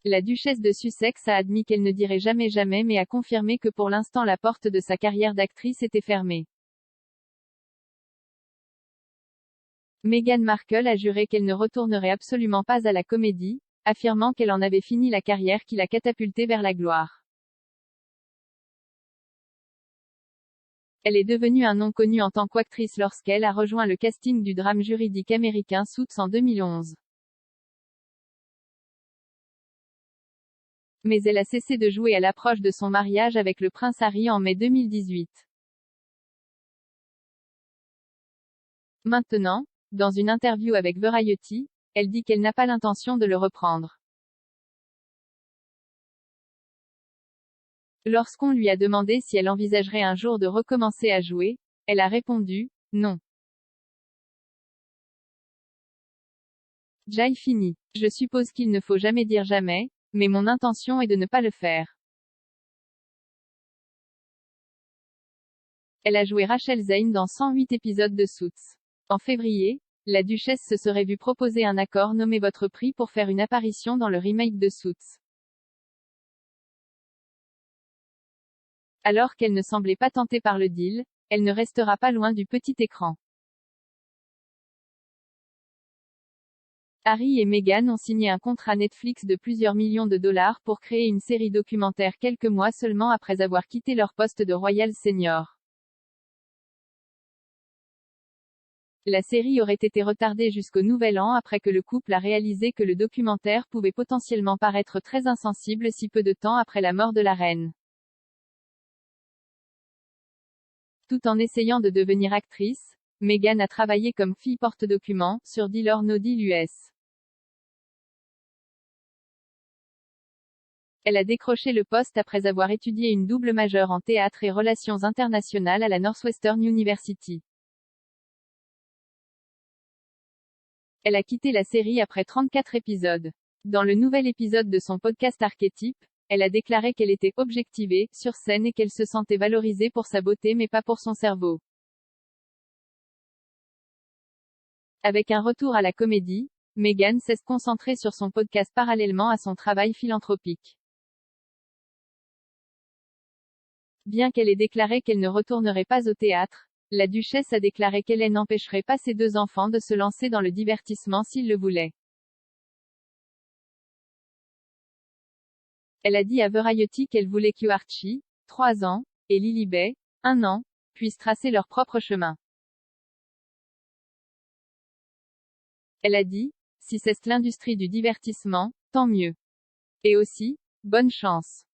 La duchesse de Sussex a admis qu'elle ne dirait jamais jamais mais a confirmé que pour l'instant la porte de sa carrière d'actrice était fermée. Meghan Markle a juré qu'elle ne retournerait absolument pas à la comédie, affirmant qu'elle en avait fini la carrière qui l'a catapultée vers la gloire. Elle est devenue un nom connu en tant qu'actrice lorsqu'elle a rejoint le casting du drame juridique américain Suits en 2011. Mais elle a cessé de jouer à l'approche de son mariage avec le prince Harry en mai 2018. Maintenant, dans une interview avec Variety, elle dit qu'elle n'a pas l'intention de le reprendre. Lorsqu'on lui a demandé si elle envisagerait un jour de recommencer à jouer, elle a répondu « Non. J'ai fini. Je suppose qu'il ne faut jamais dire jamais, mais mon intention est de ne pas le faire. » Elle a joué Rachel Zane dans 108 épisodes de Suits. En février, la duchesse se serait vue proposer un accord nommé Votre prix pour faire une apparition dans le remake de Suits. Alors qu'elle ne semblait pas tentée par le deal, elle ne restera pas loin du petit écran. Harry et Meghan ont signé un contrat Netflix de plusieurs millions de dollars pour créer une série documentaire quelques mois seulement après avoir quitté leur poste de Royal Senior. La série aurait été retardée jusqu'au Nouvel An après que le couple a réalisé que le documentaire pouvait potentiellement paraître très insensible si peu de temps après la mort de la reine. Tout en essayant de devenir actrice, Meghan a travaillé comme fille porte-document, sur Deal or No Deal US. Elle a décroché le poste après avoir étudié une double majeure en théâtre et relations internationales à la Northwestern University. Elle a quitté la série après 34 épisodes. Dans le nouvel épisode de son podcast Archétype, elle a déclaré qu'elle était objectivée, sur scène et qu'elle se sentait valorisée pour sa beauté mais pas pour son cerveau. Avec un retour à la comédie, Meghan s'est concentrée sur son podcast parallèlement à son travail philanthropique. Bien qu'elle ait déclaré qu'elle ne retournerait pas au théâtre, la duchesse a déclaré qu'elle n'empêcherait pas ses deux enfants de se lancer dans le divertissement s'ils le voulaient. Elle a dit à Variety qu'elle voulait que Archie, 3 ans, et Lilibet, 1 an, puissent tracer leur propre chemin. Elle a dit, si c'est l'industrie du divertissement, tant mieux. Et aussi, bonne chance.